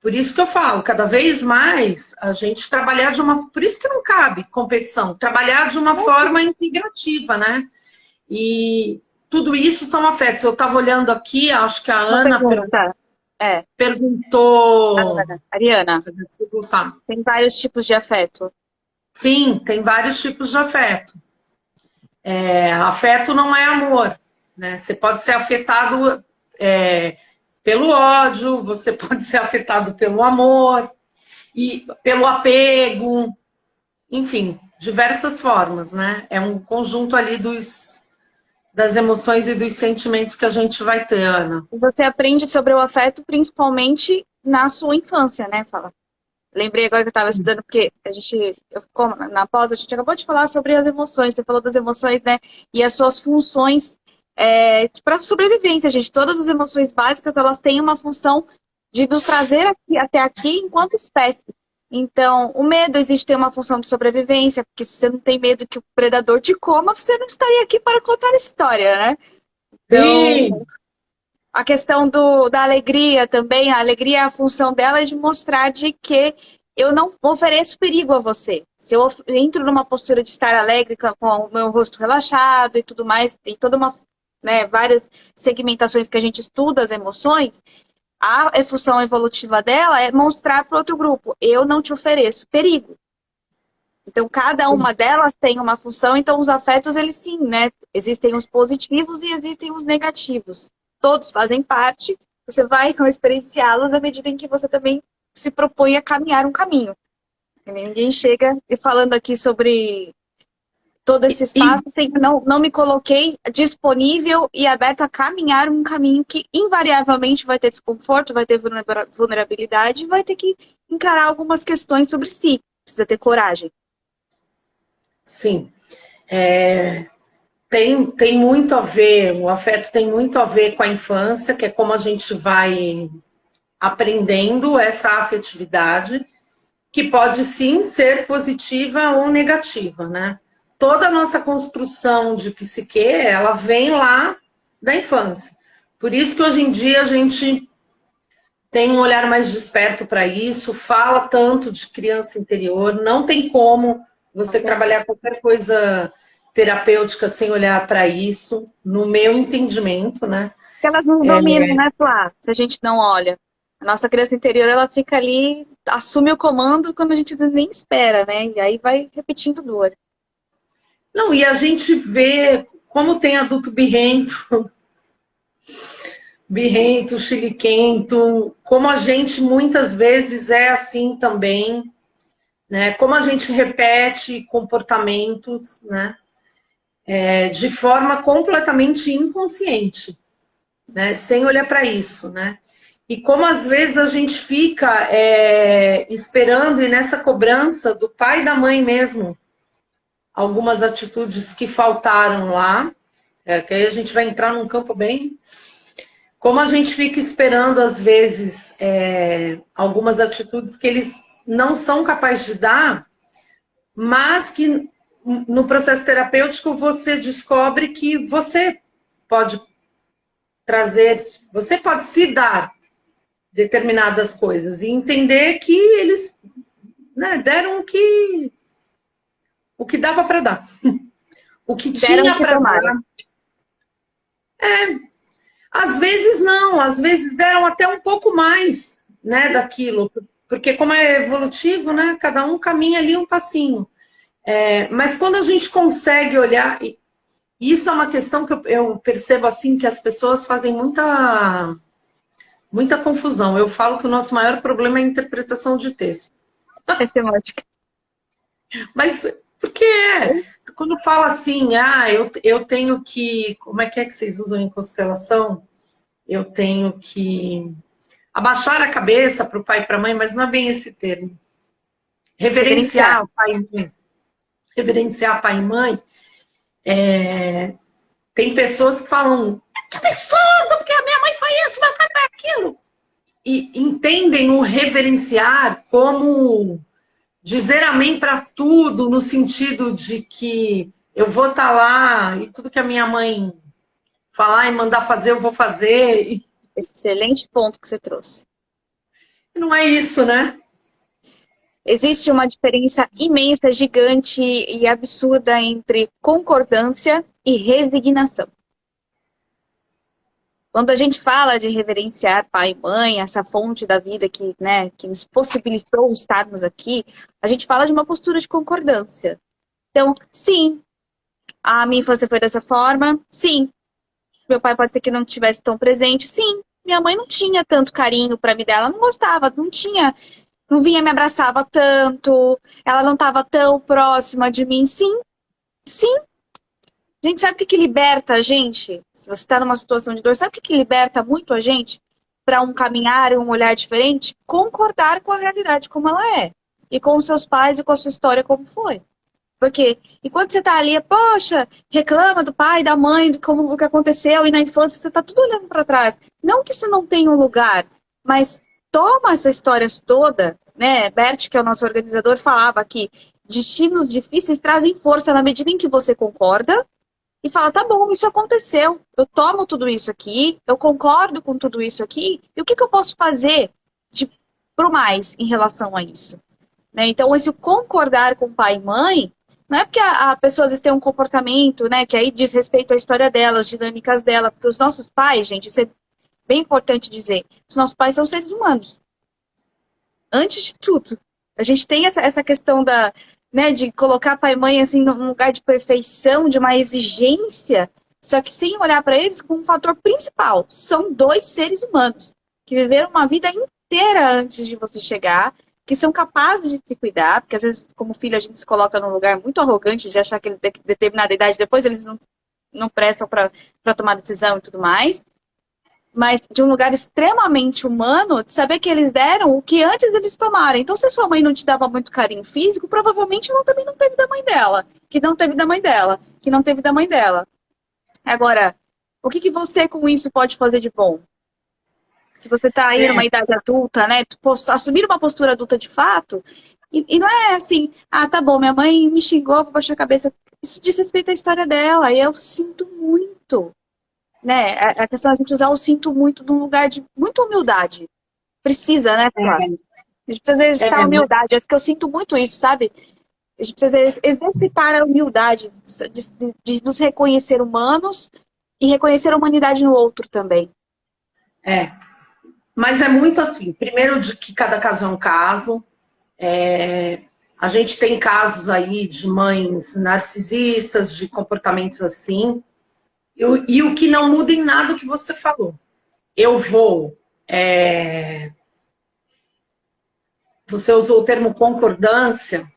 por isso que eu falo, cada vez mais a gente trabalhar de uma... Por isso que não cabe competição, trabalhar de uma forma integrativa, né? E tudo isso são afetos. Eu estava olhando aqui, acho que a Ana perguntou... Ariana, tem vários tipos de afeto. Sim, tem vários tipos de afeto. Afeto não é amor, né? Você pode ser afetado... pelo ódio, você pode ser afetado pelo amor, e pelo apego, enfim, diversas formas, né? É um conjunto ali das emoções e dos sentimentos que a gente vai ter, Ana. Você aprende sobre o afeto principalmente na sua infância, né? Fala. Lembrei agora que eu estava estudando, porque na pós, a gente acabou de falar sobre as emoções, você falou das emoções, né? E as suas funções para sobrevivência, gente. Todas as emoções básicas, elas têm uma função de nos trazer até aqui enquanto espécie. Então, o medo existe ter uma função de sobrevivência, porque se você não tem medo que o predador te coma, você não estaria aqui para contar a história, né? Então, sim. A questão da alegria também, a alegria, a função dela é de mostrar de que eu não ofereço perigo a você. Se eu entro numa postura de estar alegre, com o meu rosto relaxado e tudo mais, tem toda uma... várias segmentações que a gente estuda as emoções, a função evolutiva dela é mostrar para outro grupo, eu não te ofereço perigo. Então, cada uma delas tem uma função, então os afetos, eles sim, né? Existem os positivos e existem os negativos. Todos fazem parte, você vai experienciá-los à medida em que você também se propõe a caminhar um caminho. Ninguém chega falando aqui sobre... todo esse espaço, sempre não me coloquei disponível e aberto a caminhar um caminho que invariavelmente vai ter desconforto, vai ter vulnerabilidade, vai ter que encarar algumas questões sobre si. Precisa ter coragem. Sim. Tem muito a ver, o afeto tem muito a ver com a infância, que é como a gente vai aprendendo essa afetividade, que pode sim ser positiva ou negativa, né? Toda a nossa construção de psique, ela vem lá da infância. Por isso que hoje em dia a gente tem um olhar mais desperto para isso, fala tanto de criança interior, não tem como você trabalhar qualquer coisa terapêutica sem olhar para isso, no meu entendimento, né? Porque elas não dominam, né, Flá? Se a gente não olha. A nossa criança interior, ela fica ali, assume o comando quando a gente nem espera, né? E aí vai repetindo dor. Não, e a gente vê como tem adulto birrento, birrento, chiliquento, como a gente muitas vezes é assim também, né? Como a gente repete comportamentos, né? De forma completamente inconsciente, né? Sem olhar para isso, né? E como às vezes a gente fica esperando e nessa cobrança do pai e da mãe mesmo, algumas atitudes que faltaram lá, que aí a gente vai entrar num campo bem... Como a gente fica esperando, às vezes, algumas atitudes que eles não são capazes de dar, mas que no processo terapêutico você descobre que você pode trazer, você pode se dar determinadas coisas e entender que eles, né, deram o que dava para dar. O que tinha para dar. Às vezes não, às vezes deram até um pouco mais, né, daquilo, porque como é evolutivo, né, cada um caminha ali um passinho. Mas quando a gente consegue olhar, e isso é uma questão que eu percebo assim, que as pessoas fazem muita confusão. Eu falo que o nosso maior problema é a interpretação de texto. É semântica. Mas porque quando fala assim, eu tenho que... Como é que vocês usam em constelação? Eu tenho que abaixar a cabeça para o pai e para a mãe, mas não é bem esse termo. Reverenciar pai e mãe. Reverenciar pai e mãe. Tem pessoas que falam, que absurdo, porque a minha mãe foi isso, meu pai foi aquilo. E entendem o reverenciar como... dizer amém para tudo, no sentido de que eu vou estar lá e tudo que a minha mãe falar e mandar fazer, eu vou fazer. Excelente ponto que você trouxe. Não é isso, né? Existe uma diferença imensa, gigante e absurda entre concordância e resignação. Quando a gente fala de reverenciar pai e mãe, essa fonte da vida que, né, que nos possibilitou estarmos aqui, a gente fala de uma postura de concordância. Então, sim, a minha infância foi dessa forma, sim, meu pai pode ser que não estivesse tão presente, sim, minha mãe não tinha tanto carinho para mim dela, não gostava, não vinha me abraçava tanto, ela não estava tão próxima de mim, sim, sim. A gente sabe o que liberta a gente? Se você está numa situação de dor, sabe o que liberta muito a gente para um caminhar e um olhar diferente? Concordar com a realidade como ela é. E com os seus pais e com a sua história como foi. Porque enquanto você está ali, poxa, reclama do pai, da mãe, de como o que aconteceu, e na infância você está tudo olhando para trás. Não que isso não tenha um lugar, mas toma essa história toda, né? Bert, que é o nosso organizador, falava que destinos difíceis trazem força na medida em que você concorda e fala, tá bom, isso aconteceu, eu tomo tudo isso aqui, eu concordo com tudo isso aqui, e o que eu posso fazer pro mais em relação a isso? Né? Então, esse concordar com pai e mãe, não é porque a pessoa às vezes tem um comportamento, né, que aí diz respeito à história dela, às dinâmicas dela, porque os nossos pais, gente, isso é bem importante dizer, os nossos pais são seres humanos. Antes de tudo, a gente tem essa questão né, de colocar pai e mãe assim, num lugar de perfeição, de uma exigência, só que sem olhar para eles como um fator principal. São dois seres humanos que viveram uma vida inteira antes de você chegar, que são capazes de se cuidar, porque às vezes, como filho, a gente se coloca num lugar muito arrogante de achar que ele tem determinada idade, depois eles não prestam para tomar decisão e tudo mais. Mas de um lugar extremamente humano, de saber que eles deram o que antes eles tomaram. Então, se a sua mãe não te dava muito carinho físico, provavelmente ela também não teve da mãe dela, que não teve da mãe dela, que não teve da mãe dela. Agora, o que você com isso pode fazer de bom? Se você está aí numa idade adulta, né? Assumir uma postura adulta de fato, e não é assim, tá bom, minha mãe me xingou, vou baixar a cabeça. Isso diz respeito à história dela, e eu sinto muito. Né? A questão é a gente usar o sinto muito num lugar de muita humildade. Precisa, né? A gente precisa exercitar a humildade. Acho que eu sinto muito isso, sabe? A gente precisa exercitar a humildade de nos reconhecer humanos e reconhecer a humanidade no outro também. Mas é muito assim. Primeiro, de que cada caso é um caso. A gente tem casos aí de mães narcisistas, de comportamentos assim. E o que não muda em nada o que você falou. Eu vou... Você usou o termo concordância.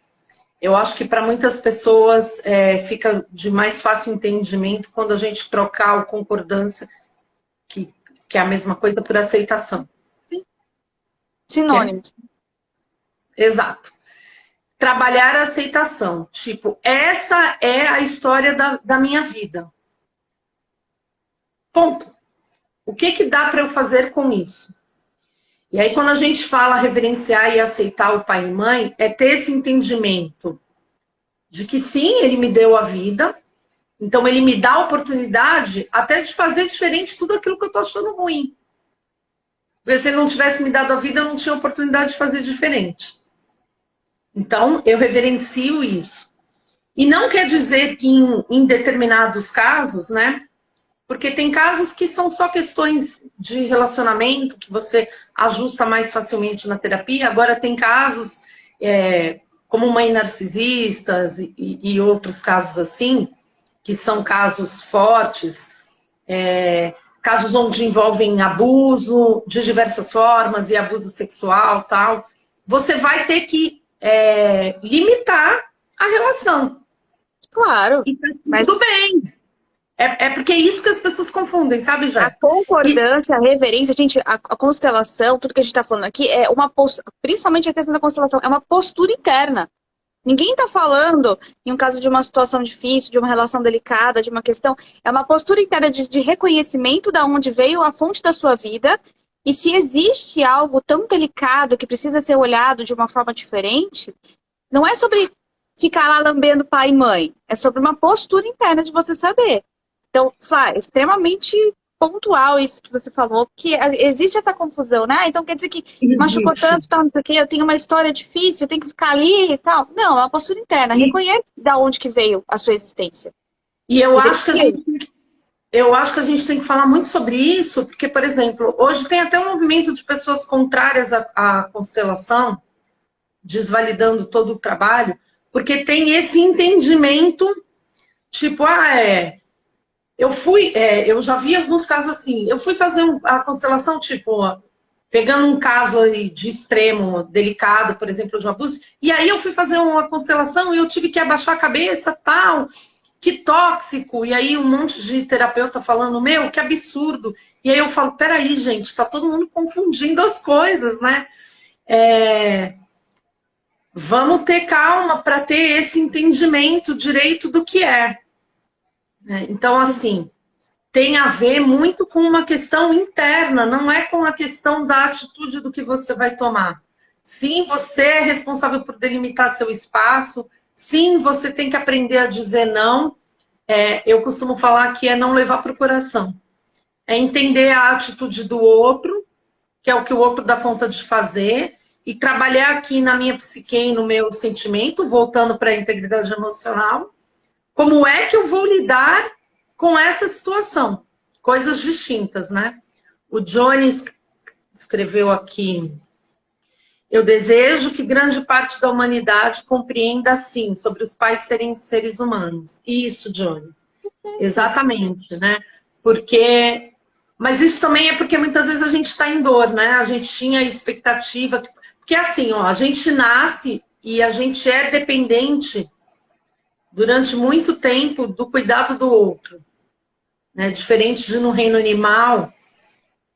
Eu acho que para muitas pessoas fica de mais fácil entendimento quando a gente trocar o concordância, que é a mesma coisa, por aceitação. Sinônimos. Exato. Trabalhar a aceitação. Tipo, essa é a história da minha vida. Ponto. O que dá para eu fazer com isso? E aí, quando a gente fala reverenciar e aceitar o pai e mãe, é ter esse entendimento de que sim, ele me deu a vida, então ele me dá a oportunidade até de fazer diferente tudo aquilo que eu tô achando ruim. Porque se ele não tivesse me dado a vida, eu não tinha oportunidade de fazer diferente. Então, eu reverencio isso. E não quer dizer que em determinados casos, né? Porque tem casos que são só questões de relacionamento, que você ajusta mais facilmente na terapia. Agora, tem casos como mãe narcisistas e outros casos assim, que são casos fortes, casos onde envolvem abuso de diversas formas e abuso sexual, tal. Você vai ter que limitar a relação. Claro. E tá tudo bem. É porque é isso que as pessoas confundem, sabe, já? A concordância, a reverência, gente, a constelação, tudo que a gente está falando aqui é uma postura, principalmente a questão da constelação, é uma postura interna. Ninguém está falando, em um caso de uma situação difícil, de uma relação delicada, de uma questão, é uma postura interna de reconhecimento de onde veio a fonte da sua vida, e se existe algo tão delicado que precisa ser olhado de uma forma diferente, não é sobre ficar lá lambendo pai e mãe, é sobre uma postura interna de você saber. Então, Flá, é extremamente pontual isso que você falou, porque existe essa confusão, né? Então quer dizer que machucou tanto, tal, porque eu tenho uma história difícil, eu tenho que ficar ali e tal. Não, é uma postura interna, reconhece de onde que veio a sua existência. E eu acho que a gente tem que falar muito sobre isso, porque, por exemplo, hoje tem até um movimento de pessoas contrárias à constelação, desvalidando todo o trabalho, porque tem esse entendimento, tipo, eu já vi alguns casos assim, eu fui fazer a constelação, tipo, pegando um caso aí de extremo, delicado, por exemplo, de abuso, e aí eu fui fazer uma constelação e eu tive que abaixar a cabeça, tal, que tóxico, e aí um monte de terapeuta falando, meu, que absurdo, e aí eu falo, peraí, gente, tá todo mundo confundindo as coisas, né? Vamos ter calma para ter esse entendimento direito do que é. Então, assim, tem a ver muito com uma questão interna, não é com a questão da atitude do que você vai tomar. Sim, você é responsável por delimitar seu espaço, sim, você tem que aprender a dizer não. Eu costumo falar que é não levar para o coração. É entender a atitude do outro, que é o que o outro dá conta de fazer, e trabalhar aqui na minha psique e no meu sentimento, voltando para a integridade emocional. Como é que eu vou lidar com essa situação? Coisas distintas, né? O Johnny escreveu aqui: eu desejo que grande parte da humanidade compreenda assim, sobre os pais serem seres humanos. Isso, Johnny. Exatamente, né? Mas isso também é porque muitas vezes a gente está em dor, né? A gente tinha expectativa. Porque assim, a gente nasce e a gente é dependente durante muito tempo do cuidado do outro. Né? Diferente de no reino animal,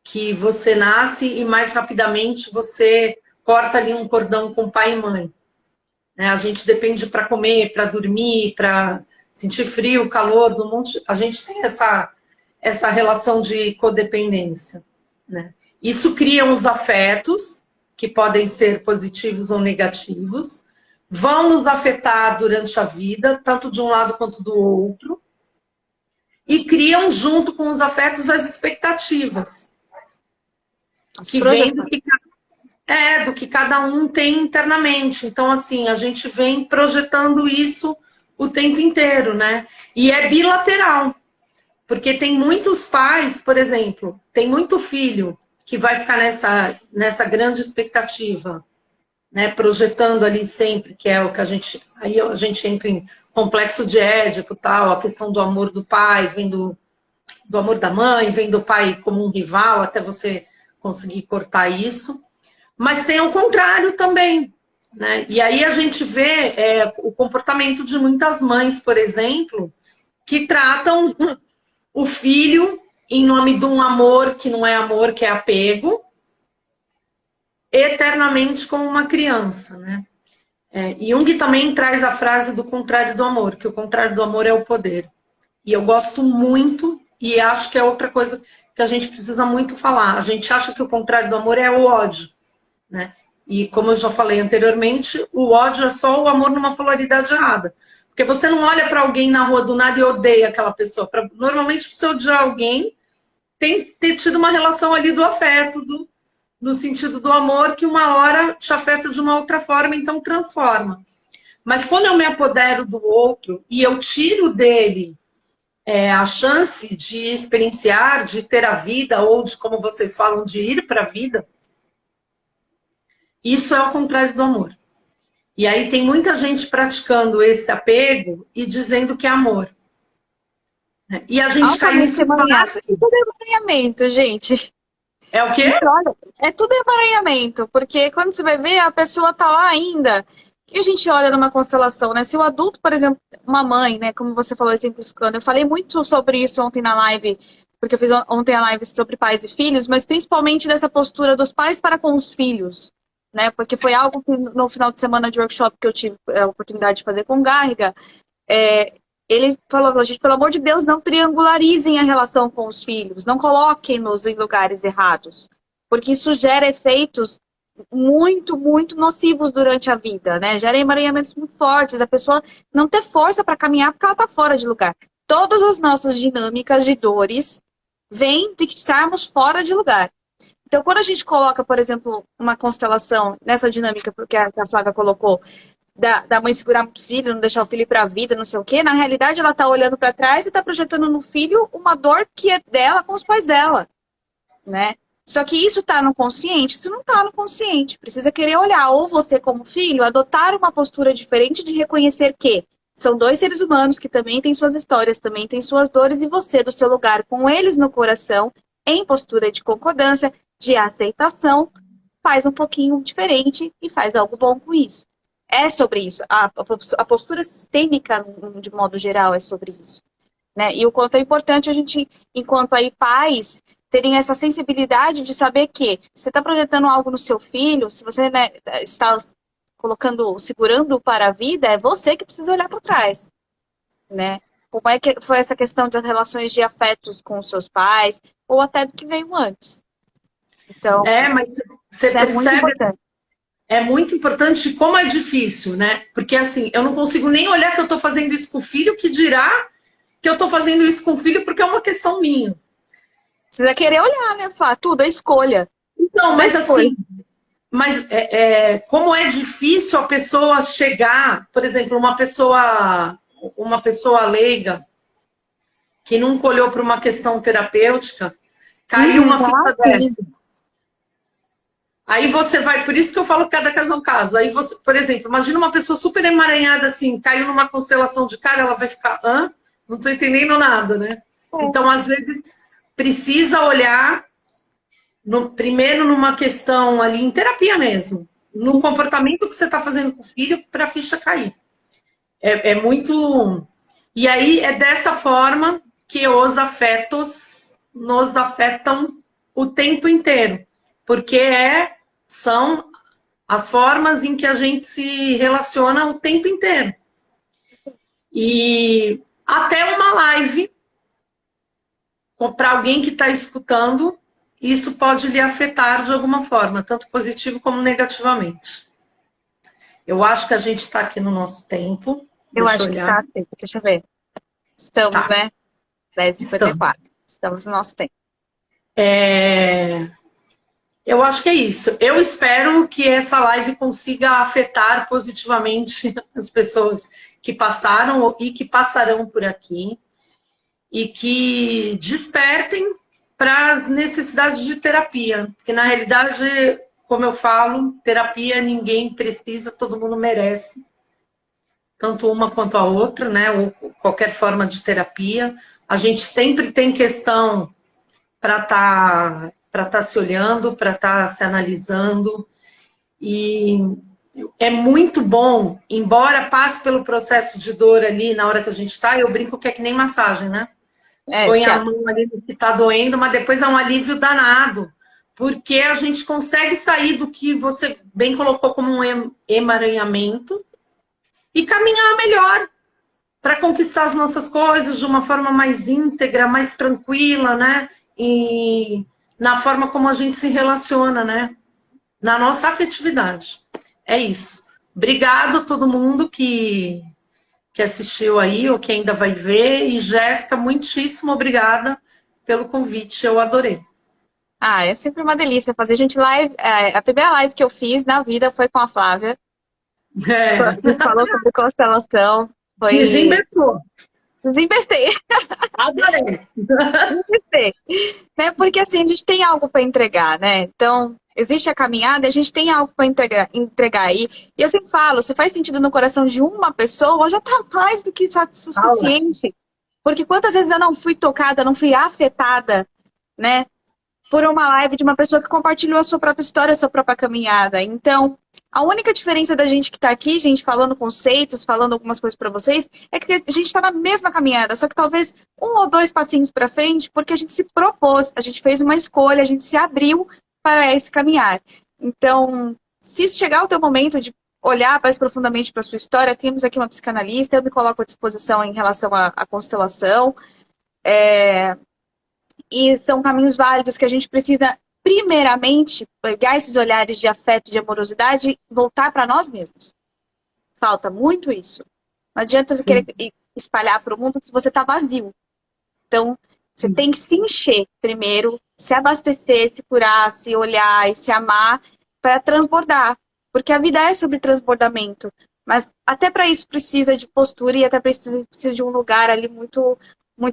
que você nasce e mais rapidamente você corta ali um cordão com pai e mãe. Né? A gente depende para comer, para dormir, para sentir frio, calor, do monte. A gente tem essa relação de codependência. Né? Isso cria uns afetos, que podem ser positivos ou negativos, vão nos afetar durante a vida, tanto de um lado quanto do outro, e criam junto com os afetos as expectativas, que vêm do que cada um tem internamente. Então, assim, a gente vem projetando isso o tempo inteiro, né? E é bilateral, porque tem muitos pais, por exemplo, tem muito filho que vai ficar nessa grande expectativa, né, projetando ali sempre, que é o que aí a gente entra em complexo de Édipo, tal, a questão do amor do pai, vem do do amor da mãe, vem do pai como um rival, até você conseguir cortar isso. Mas tem o contrário também, né? E aí a gente vê o comportamento de muitas mães, por exemplo, que tratam o filho em nome de um amor que não é amor, que é apego, eternamente como uma criança, né? Jung também traz a frase do contrário do amor, que o contrário do amor é o poder. E eu gosto muito, e acho que é outra coisa que a gente precisa muito falar. A gente acha que o contrário do amor é o ódio, né? E como eu já falei anteriormente, o ódio é só o amor numa polaridade errada. Porque você não olha para alguém na rua do nada e odeia aquela pessoa. Normalmente, para você odiar alguém, tem que ter tido uma relação ali do afeto, no sentido do amor, que uma hora te afeta de uma outra forma, então transforma. Mas quando eu me apodero do outro e eu tiro dele a chance de experienciar, de ter a vida, ou de, como vocês falam, de ir para a vida, isso é o contrário do amor. E aí tem muita gente praticando esse apego e dizendo que é amor. E a gente cai nisso fácil. Isso tudo é emaranhamento, gente. É o quê? É tudo emaranhamento, porque quando você vai ver, a pessoa tá lá ainda. O que a gente olha numa constelação, né? Se o adulto, por exemplo, uma mãe, né? Como você falou, exemplificando, eu falei muito sobre isso ontem na live, porque eu fiz ontem a live sobre pais e filhos, mas principalmente dessa postura dos pais para com os filhos, né? Porque foi algo que no final de semana de workshop que eu tive a oportunidade de fazer com o Garriga, ele falou, gente, pelo amor de Deus, não triangularizem a relação com os filhos, não coloquem-nos em lugares errados, porque isso gera efeitos muito, muito nocivos durante a vida, né? Gera emaranhamentos muito fortes, da pessoa não ter força para caminhar porque ela está fora de lugar. Todas as nossas dinâmicas de dores vêm de estarmos fora de lugar. Então, quando a gente coloca, por exemplo, uma constelação nessa dinâmica que a Flávia colocou, da mãe segurar muito o filho, não deixar o filho ir para a vida, não sei o quê, na realidade ela está olhando para trás e está projetando no filho uma dor que é dela com os pais dela, né? Só que isso está no consciente, isso não está no consciente. Precisa querer olhar, ou você como filho, adotar uma postura diferente de reconhecer que são dois seres humanos que também têm suas histórias, também têm suas dores, e você, do seu lugar, com eles no coração, em postura de concordância, de aceitação, faz um pouquinho diferente e faz algo bom com isso. É sobre isso. A postura sistêmica, de modo geral, é sobre isso, né? E o quanto é importante a gente, enquanto aí pais, terem essa sensibilidade de saber que se você está projetando algo no seu filho, se você, né, está segurando para a vida, é você que precisa olhar para trás, né? Como é que foi essa questão das relações de afetos com os seus pais, ou até do que veio antes. Então, mas você percebe, é muito importante como é difícil, né? Porque assim, eu não consigo nem olhar que eu estou fazendo isso com o filho, que dirá que eu estou fazendo isso com o filho porque é uma questão minha. Você vai querer olhar, né, Fá? Tudo é escolha. Então, mas assim, como é difícil a pessoa chegar, por exemplo, uma pessoa leiga que nunca olhou para uma questão terapêutica, caiu uma fita dessa. Aí você vai, por isso que eu falo que cada caso é um caso. Aí você, por exemplo, imagina uma pessoa super emaranhada assim, caiu numa constelação de cara, ela vai ficar, não tô entendendo nada, né? Então, às vezes, precisa olhar primeiro numa questão ali, em terapia mesmo, no comportamento que você está fazendo com o filho para a ficha cair. É muito... E aí é dessa forma que os afetos nos afetam o tempo inteiro, porque são as formas em que a gente se relaciona o tempo inteiro. E até uma live, para alguém que está escutando, isso pode lhe afetar de alguma forma, tanto positivo como negativamente. Eu acho que a gente está aqui no nosso tempo. Eu acho que está, deixa eu ver. Estamos, tá, né? 10h54. Estamos no nosso tempo. Eu acho que é isso. Eu espero que essa live consiga afetar positivamente as pessoas que passaram e que passarão por aqui e que despertem para as necessidades de terapia. Porque, na realidade, como eu falo, terapia ninguém precisa, todo mundo merece. Tanto uma quanto a outra, né? Ou qualquer forma de terapia. A gente sempre tem questão para tá se olhando, para estar se analisando. E é muito bom, embora passe pelo processo de dor ali na hora que a gente está, eu brinco que é que nem massagem, né? Põe a mão ali no que está doendo, mas depois é um alívio danado, porque a gente consegue sair do que você bem colocou como um emaranhamento e caminhar melhor para conquistar as nossas coisas de uma forma mais íntegra, mais tranquila, né? E na forma como a gente se relaciona, né? Na nossa afetividade. É isso. Obrigado a todo mundo que assistiu aí, ou que ainda vai ver. E Jéssica, muitíssimo obrigada pelo convite. Eu adorei. Ah, é sempre uma delícia fazer. Gente, live, a primeira live que eu fiz na vida foi com a Flávia. É. A gente falou sobre constelação. Foi... Desinvestou. Desinvestei. Adorei. Desinvestei. Né? Porque assim, a gente tem algo para entregar, né? Então, existe a caminhada, a gente tem algo para entregar aí. E eu sempre falo, se faz sentido no coração de uma pessoa, já tá mais do que suficiente. Porque quantas vezes eu não fui tocada, não fui afetada, né? Por uma live de uma pessoa que compartilhou a sua própria história, a sua própria caminhada. Então, a única diferença da gente que tá aqui, gente, falando conceitos, falando algumas coisas para vocês, é que a gente tá na mesma caminhada, só que talvez 1 ou 2 passinhos para frente, porque a gente se propôs, a gente fez uma escolha, a gente se abriu para esse caminhar. Então, se chegar o teu momento de olhar mais profundamente para sua história, temos aqui uma psicanalista, eu me coloco à disposição em relação à constelação. E são caminhos válidos que a gente precisa, primeiramente, pegar esses olhares de afeto, de amorosidade e voltar para nós mesmos. Falta muito isso. Não adianta você querer espalhar para o mundo se você está vazio. Então, você tem que se encher primeiro, se abastecer, se curar, se olhar e se amar para transbordar. Porque a vida é sobre transbordamento. Mas até para isso precisa de postura e até precisa de um lugar ali muito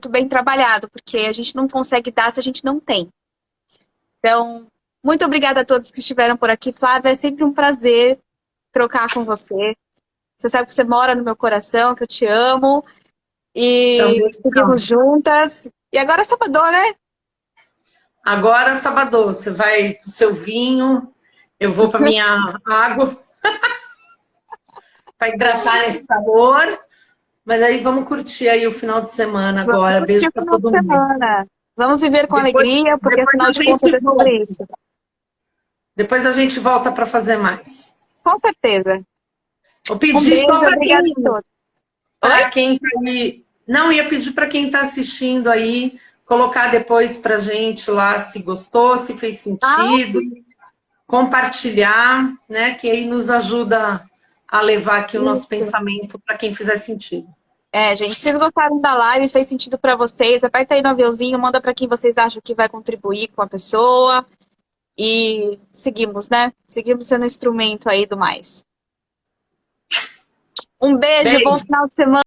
bem trabalhado, porque a gente não consegue dar se a gente não tem. Então, muito obrigada a todos que estiveram por aqui. Flávia, é sempre um prazer trocar com você. Você sabe que você mora no meu coração, que eu te amo. E seguimos juntas. E agora é sábado, né? Agora é sábado. Você vai pro seu vinho, eu vou para minha água para hidratar nesse calor. Mas aí vamos curtir aí o final de semana agora. Beijo para todo mundo. Vamos viver com alegria, porque afinal de contas é sobre isso. Depois a gente volta para fazer mais. Com certeza. Vou pedir só para quem tá aí. Não, ia pedir para quem está assistindo aí, colocar depois para gente lá se gostou, se fez sentido, compartilhar, né? Que aí nos ajuda a levar aqui o nosso pensamento para quem fizer sentido. Gente, se vocês gostaram da live, fez sentido para vocês, aperta aí no aviãozinho, manda para quem vocês acham que vai contribuir com a pessoa. E seguimos, né? Seguimos sendo instrumento aí do mais. Um beijo, bom final de semana.